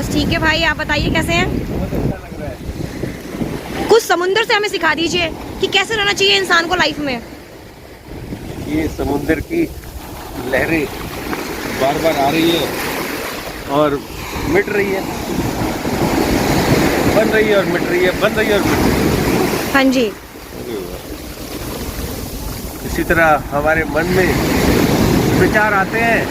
बस ठीक है भाई, आप बताइए कैसे हैं? बहुत अच्छा लग रहा है। कुछ समुंदर से हमें सिखा दीजिए कि कैसे रहना चाहिए इंसान को लाइफ में। ये समुंदर की लहरें बार बार आ रही है और मिट रही है, बन रही है और मिट रही है, बन रही है और मिट रही है। हाँ जी। इसी तरह हमारे मन में विचार आते हैं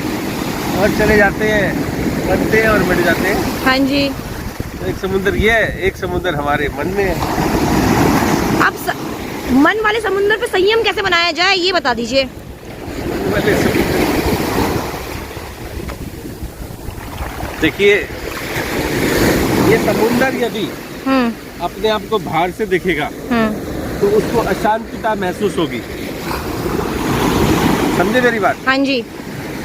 और चले जाते हैं, बनते हैं और मिट जाते हैं। हाँ जी। तो एक समुंदर ये है, एक समुंदर हमारे मन में है। आप मन वाले समुंदर पे संयम कैसे बनाया जाए ये बता दीजिए। देखिए, ये समुंदर यदि अपने आप को बाहर से देखेगा तो उसको अशांतता महसूस होगी। समझे मेरी बात? हाँ जी।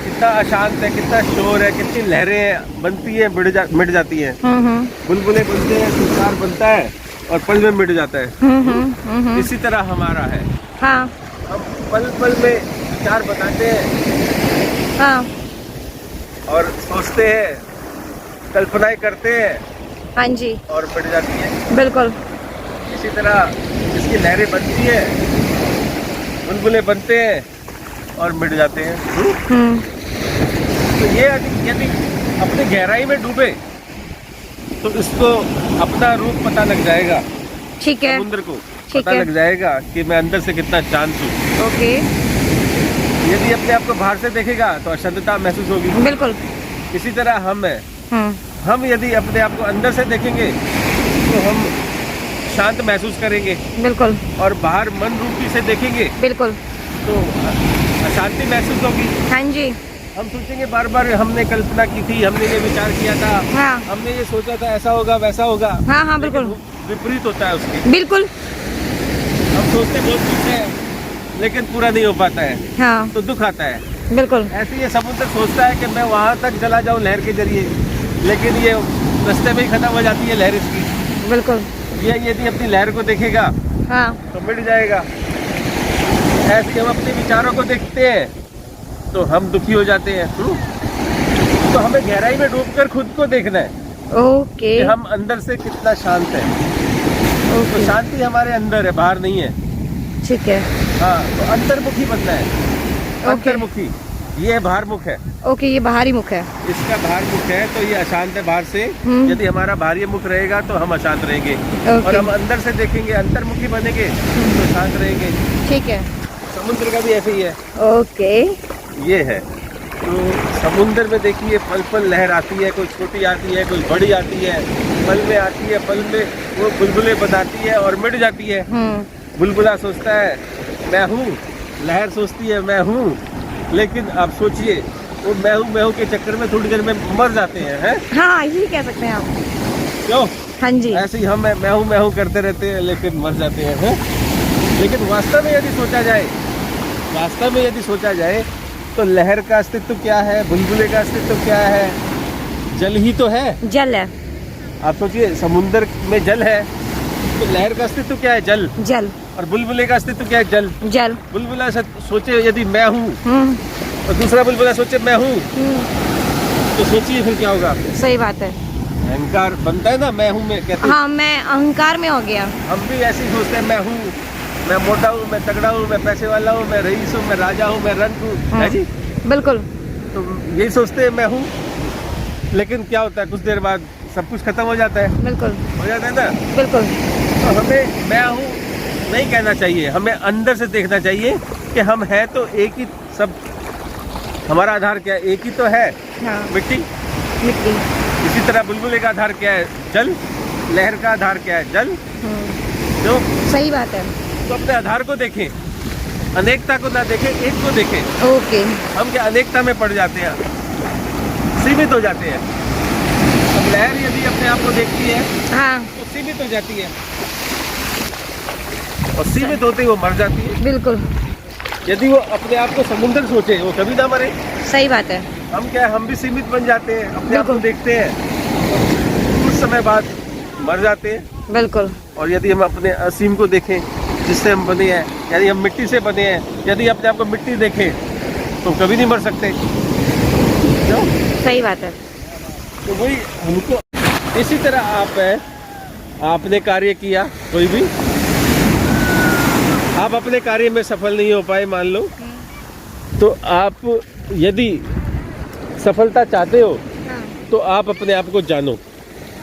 कितना अशांत है, कितना शोर है, कितनी लहरें बनती है, मिट जाती हैं। बुलबुले बनते हैं, तुषार बनता है और पल में मिट जाता है। इसी तरह हमारा है। हाँ। हम पल पल में विचार बनाते हैं। हाँ। और सोचते हैं, कल्पनाएं करते हैं। हाँ जी। और मिट जाती है। बिल्कुल। इसी तरह इसकी लहरें बनती है, बुलबुले बनते हैं और मिट जाते हैं। तो ये यदि अपनी गहराई में डूबे तो इसको अपना रूप पता लग जाएगा। ठीक है। समुद्र को पता लग जाएगा कि मैं अंदर से कितना शांत हूँ। ओके। यदि अपने आप को बाहर से देखेगा तो अशांतता महसूस होगी। बिल्कुल। इसी तरह हम है, हम यदि अपने आप को अंदर से देखेंगे तो हम शांत महसूस करेंगे। बिल्कुल। और बाहर मन रूपी से देखेंगे बिल्कुल तो अशांति महसूस होगी। हाँ जी। हम सोचेंगे बार बार, हमने कल्पना की थी, हमने ये विचार किया था। हाँ। हमने ये सोचा था ऐसा होगा वैसा होगा। हाँ हाँ बिल्कुल। विपरीत होता है उसके। बिल्कुल। हम सोचते बहुत कुछ है लेकिन पूरा नहीं हो पाता है। हाँ। तो दुख आता है। बिल्कुल। ऐसे ये समुद्र सोचता है कि मैं वहां तक चला जाऊं लहर के जरिए, लेकिन ये रास्ते में ही खत्म हो जाती है लहर इसकी। बिल्कुल। ये यदि अपनी लहर को देखेगा हाँ तो मिट जाएगा। ऐसे हम अपने विचारों को देखते हैं तो हम दुखी हो जाते हैं। तो हमें गहराई में डूबकर खुद को देखना है। ओके। कि हम अंदर से कितना शांत है। तो शांति हमारे अंदर है, बाहर नहीं है। ठीक है। हाँ, तो अंतर्मुखी बनना है। अंतर्मुखी, ये बाहरमुख है। ओके, ये बाहरी मुख है। इसका बाहरमुख है तो ये अशांत है बाहर से। यदि हमारा बाहरी मुख रहेगा तो हम अशांत रहेंगे। और हम अंदर से देखेंगे, अंतर्मुखी बनेंगे तो शांत रहेंगे। ठीक है। समुद्र का भी ऐसे ही है। ओके। ये है। तो समुद्र में देखिए पल पल लहर आती है, कोई छोटी आती है, कोई बड़ी आती है। पल में आती है, पल में वो बुलबुले बनाती है और मिट जाती है। बुलबुला सोचता है मैं हूँ, लहर सोचती है मैं हूँ, लेकिन आप सोचिए वो मैं हूँ के चक्कर में थोड़ी देर में मर जाते हैं। हाँ, यही कह सकते हैं आप। क्यों? हाँ जी। ऐसे ही हम मैं हूँ करते रहते हैं लेकिन मर जाते हैं। लेकिन वास्तव में यदि सोचा जाए तो लहर का अस्तित्व क्या है, बुलबुले का अस्तित्व क्या है? जल ही तो है। जल है। आप सोचिए, समुद्र में जल है तो लहर का अस्तित्व क्या है? जल। जल। और बुलबुले का अस्तित्व क्या है? जल। जल। बुलबुला सोचे यदि मैं हूँ और दूसरा बुलबुला सोचे मैं हूँ, तो सोचिए फिर क्या होगा? सही बात है। अहंकार बनता है ना, मैं हूँ मैं कहते। हाँ, मैं अहंकार में हो गया। हम भी ऐसे ही सोचते हैं, मैं हूँ, मैं मोटा हूँ, मैं तगड़ा हूँ, मैं पैसे वाला हूँ, मैं रईस हूँ, मैं राजा हूँ, मैं रंक हूँ। है जी? बिल्कुल। तो यही सोचते हैं मैं हूँ, लेकिन क्या होता है कुछ देर बाद सब कुछ खत्म हो जाता है। बिल्कुल हो जाता है ना। बिल्कुल। तो हमें मैं हूँ नहीं कहना चाहिए, हमें अंदर से देखना चाहिए कि हम हैं तो एक ही। सब हमारा आधार क्या है? एक ही तो है। हाँ। मिट्टी। इसी तरह बुलबुले का आधार क्या है? जल। लहर का आधार क्या है? जल। तो सही बात है। तो अपने आधार को देखें, अनेकता को ना देखें, एक को देखें। ओके। हम क्या अनेकता में पड़ जाते हैं, सीमित हो जाते हैं। अब लहर यदि अपने आप को देखती है हाँ तो सीमित हो जाती है, और सीमित होते ही वो मर जाती है। बिल्कुल। यदि वो अपने आप को समुद्र सोचे वो कभी ना मरे। सही बात है। हम क्या है, हम भी सीमित बन जाते हैं, अपने आप को बिल्कुल। देखते हैं, कुछ समय बाद मर जाते हैं। बिल्कुल। और यदि हम अपने असीम को देखें जिससे हम बने हैं, यदि हम मिट्टी से बने हैं, यदि अपने आप को मिट्टी देखें तो कभी नहीं मर सकते। क्यों? सही बात है। तो वही हमको इसी तरह आप है, आपने कार्य किया कोई भी, आप अपने कार्य में सफल नहीं हो पाए मान लो, तो आप यदि सफलता चाहते हो हाँ, तो आप अपने आप को जानो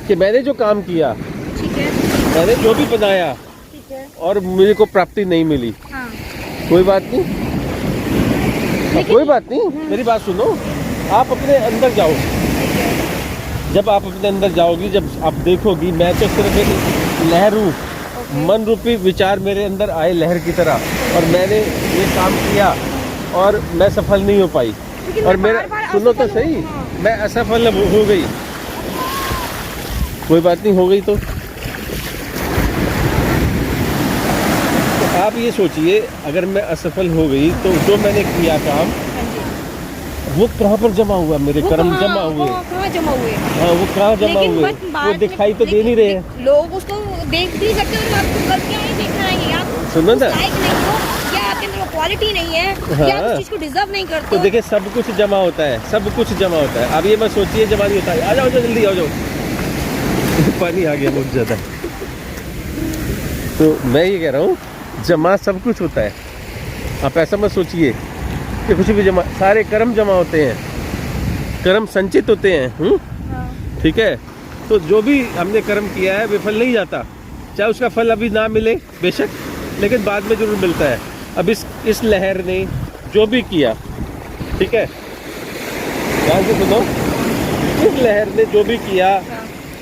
कि मैंने जो काम किया, ठीक है, मैंने जो भी बनाया ठीक है, और मुझे को प्राप्ति नहीं मिली, हाँ, कोई बात नहीं, कोई बात नहीं, मेरी बात सुनो, आप अपने अंदर जाओ। जब आप अपने अंदर जाओगी, जब आप देखोगी मैं तो सिर्फ एक लहर हूँ, मन रूपी विचार मेरे अंदर आए लहर की तरह, और मैंने ये काम किया और मैं सफल नहीं हो पाई, और मेरा सुनो तो सही, मैं असफल हो गई, कोई बात नहीं, हो गई तो आप ये सोचिए, अगर मैं असफल हो गई तो जो मैंने किया काम वो कहाँ पर जमा हुआ, मेरे कर्म जमा हुए, कहाँ जमा हुए, हाँ वो कहाँ जमा हुए, वो दिखाई तो दे नहीं रहे हैं, लोग उसको देख भी सकते हो, आपको गलतियाँ ही देखना है, आप सुनो ना, लायक नहीं हो, या आपके अंदर वो क्वालिटी नहीं है, या आप उस चीज को डिजर्व नहीं करते तो हो। देखिए सब कुछ जमा होता है, सब कुछ जमा होता है। अब ये मत सोचिए जमा नहीं होता है, आ जाओ जल्दी आ जाओ पानी आ गया बहुत ज्यादा। तो मैं ये कह रहा हूँ जमा सब कुछ होता है, आप ऐसा मत सोचिए कि कुछ भी जमा, सारे कर्म जमा होते हैं, कर्म संचित होते हैं, ठीक है। तो जो भी हमने कर्म किया है विफल नहीं जाता, चाहे उसका फल अभी ना मिले बेशक, लेकिन बाद में जरूर मिलता है। अब इस लहर ने जो भी किया, ठीक है, ध्यान से सुनो, इस लहर ने जो भी किया,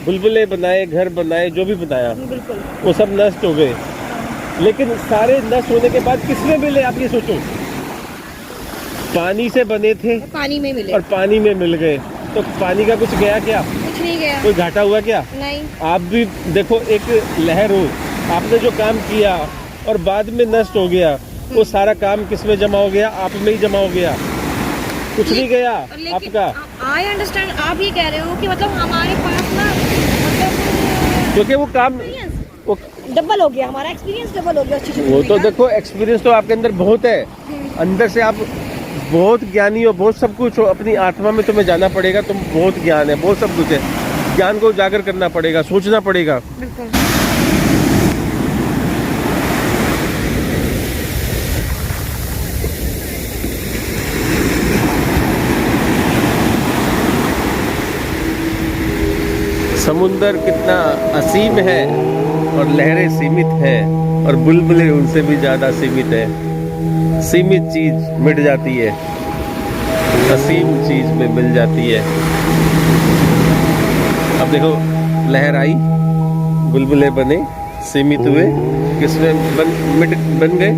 बुलबुले बनाए, घर बनाए, जो भी बनाया, बिल्कुल, वो सब नष्ट हो गए, लेकिन सारे नष्ट होने के बाद किसमें मिले, आप ये सोचो, पानी से बने थे पानी में मिले, और पानी में मिल गए, तो पानी का कुछ गया क्या, कुछ नहीं गया, कोई घाटा हुआ क्या? नहीं। आप भी देखो एक लहर हो, आपने जो काम किया और बाद में नष्ट हो गया, वो सारा काम किस में जमा हो गया, आप में ही जमा हो गया, कुछ नहीं गया आपका। आई अंडरस्टैंड, आप ये कह रहे हो कि मतलब हमारे पास ना, मतलब क्योंकि वो काम वो डबल हो गया, हमारा एक्सपीरियंस डबल हो गया उस चीज़ को वो करने तो का। देखो एक्सपीरियंस तो आपके अंदर बहुत है, अंदर से आप बहुत ज्ञानी हो, बहुत सब कुछ हो, अपनी आत्मा में तुम्हें जाना पड़ेगा, तुम बहुत ज्ञान है, बहुत सब कुछ है, ज्ञान को उजागर करना पड़ेगा, सोचना पड़ेगा। बिल्कुल, समुंदर कितना असीम है और लहरें सीमित हैं, और बुलबुलें उनसे भी ज्यादा सीमित है। सीमित चीज मिट जाती है, असीम चीज में मिल जाती है। अब देखो लहर आई, बुलबुले बने, सीमित हुए, किसमें बन गए,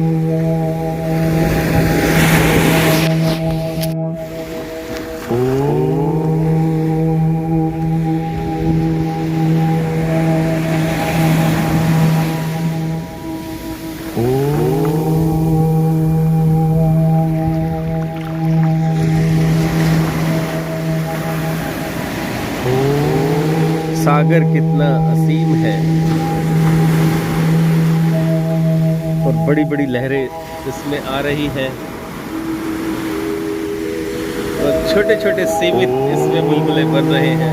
सागर कितना असीम है और बड़ी बड़ी लहरें इसमें आ रही हैं, और छोटे छोटे सीमित इसमें बुलबुले बन रहे हैं।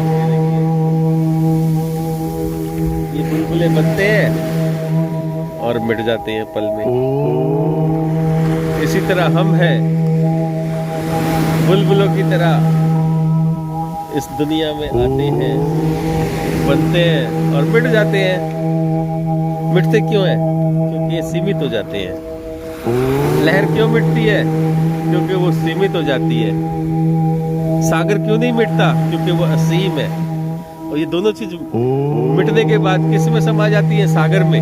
ये बुलबुले बनते हैं और मिट जाते हैं पल में। इसी तरह हम हैं, बुलबुलों की तरह इस दुनिया में आते हैं, बनते हैं और मिट जाते हैं। मिटते क्यों हैं? क्योंकि ये सीमित हो जाते हैं। लहर क्यों मिटती है? क्योंकि वो सीमित हो जाती है। सागर क्यों नहीं मिटता? क्योंकि वो असीम है। और ये दोनों चीज मिटने के बाद किस में समा जाती है? सागर में।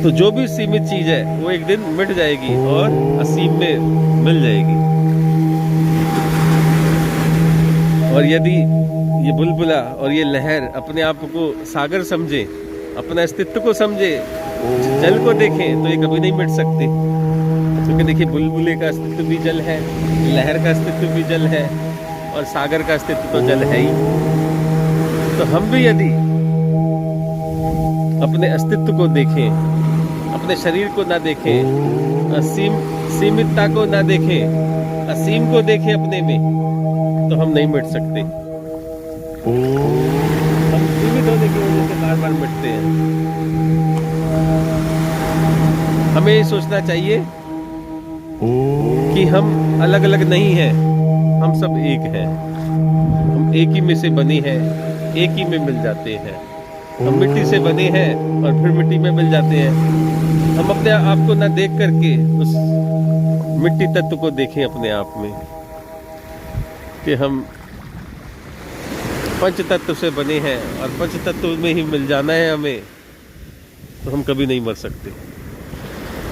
तो जो भी सीमित चीज है वो एक दिन मिट जाएगी और असीम में मिल जाएगी। और यदि ये बुलबुला और ये लहर अपने आप को सागर समझे, अपना अस्तित्व को समझे, जल को देखें, तो ये कभी नहीं मिट सकते। क्योंकि देखिए बुलबुले का अस्तित्व भी जल है, लहर का अस्तित्व भी जल है और सागर का अस्तित्व तो जल है ही। तो हम भी यदि अपने अस्तित्व को देखें, अपने शरीर को ना देखें, सीमितता को ना देखें, असीम को देखें अपने में, तो हम नहीं मिट सकते। हम सीमित होने की वजह से बार बार मिटते हैं। हमें ये सोचना चाहिए कि हम अलग अलग नहीं हैं, हम सब एक हैं। हम एक ही में से बने हैं, एक ही में मिल जाते हैं। हम मिट्टी से बने हैं और फिर मिट्टी में मिल जाते हैं। हम अपने आप को ना देख करके उस मिट्टी तत्व को देखें अपने आप में कि हम पंच तत्व से बने हैं और पंच तत्व में ही मिल जाना है हमें, तो हम कभी नहीं मर सकते।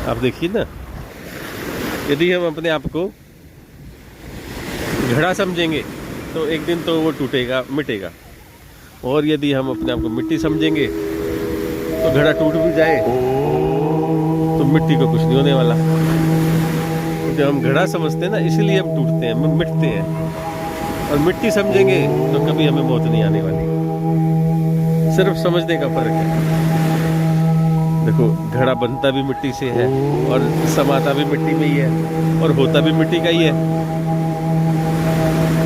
आप देखिए ना, यदि हम अपने आप को घड़ा समझेंगे तो एक दिन तो वो टूटेगा, मिटेगा। और यदि हम अपने आप को मिट्टी समझेंगे तो घड़ा टूट भी जाए तो मिट्टी को कुछ नहीं होने वाला। तो जब हम घड़ा समझते हैं ना, इसलिए हम टूटते हैं, हम मिटते हैं। और मिट्टी समझेंगे तो कभी हमें मौत नहीं आने वाली। सिर्फ समझने का फर्क है। देखो, घड़ा बनता भी मिट्टी से है और समाता भी मिट्टी में ही है और होता भी मिट्टी का ही है।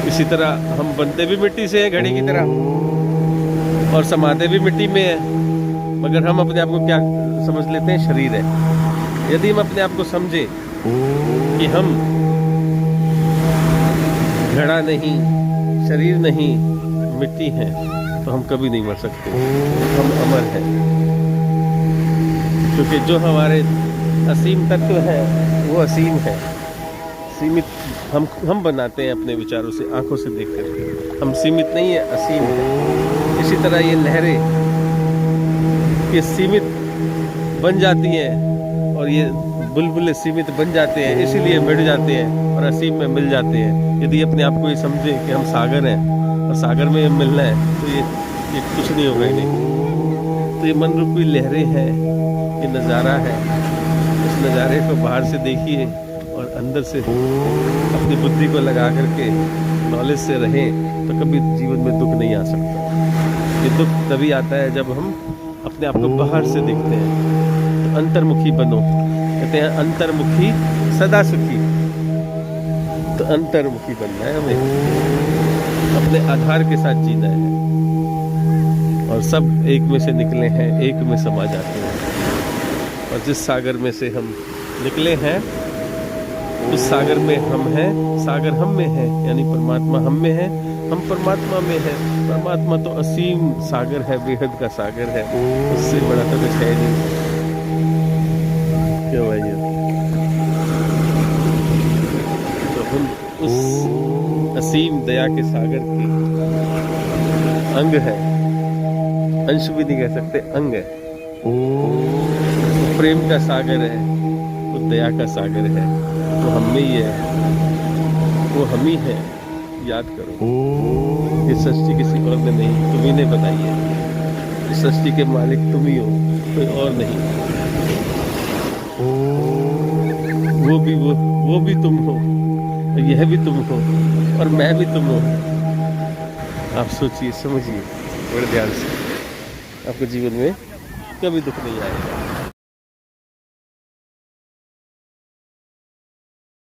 इसी तरह हम बनते भी मिट्टी से है, घड़े की तरह, और समाते भी मिट्टी में है। मगर हम अपने आप को क्या समझ लेते हैं? शरीर है। यदि हम अपने आप को समझे कि हम घड़ा नहीं, शरीर नहीं, मिट्टी है, तो हम कभी नहीं मर सकते। हम अमर हैं, क्योंकि जो हमारे असीम तत्व है वो असीम है। सीमित हम बनाते हैं अपने विचारों से, आंखों से देख करके। हम सीमित नहीं है, असीम है। इसी तरह ये लहरें ये सीमित बन जाती हैं और ये बुलबुले सीमित बन जाते हैं, इसीलिए मिट जाते हैं और असीम में मिल जाते हैं। यदि अपने आप को ये समझे कि हम सागर हैं और सागर में मिलना है, तो ये कुछ नहीं होगा ही नहीं। तो ये मन रूपी लहरें हैं, ये नज़ारा है। इस नज़ारे को बाहर से देखिए और अंदर से अपनी बुद्धि को लगा करके नॉलेज से रहें, तो कभी जीवन में दुख नहीं आ सकता। ये दुख तभी आता है जब हम अपने आप को बाहर से देखते हैं। तो अंतर्मुखी बनो, कहते हैं अंतर्मुखी सदा सुखी। तो अंतर्मुखी बनना है हमें, अपने आधार के साथ जीना है। और सब एक में से निकले हैं, एक में समा जाते हैं। और जिस सागर में से हम निकले हैं, उस सागर में हम हैं, सागर हम में है, यानी परमात्मा हम में है, हम परमात्मा में है। परमात्मा तो असीम सागर है, बेहद का सागर है, उससे बड़ा तो कुछ है नहीं। क्यों भाई? तो हम उस असीम दया के सागर के अंग है, अंश भी नहीं कह सकते, अंग है। वो प्रेम का सागर है, वो दया का सागर है, वो हम में ही है, वो हम ही है। याद करो, ये सृष्टि किसी और में नहीं, तुम ही ने बनाई है। इस सृष्टि के मालिक तुम ही हो, कोई और नहीं। वो भी तुम हो, यह भी तुम हो, और मैं भी तुम हूँ। आप सोचिए, समझिए बड़े ध्यान से, आपके जीवन में कभी दुख नहीं आएगा।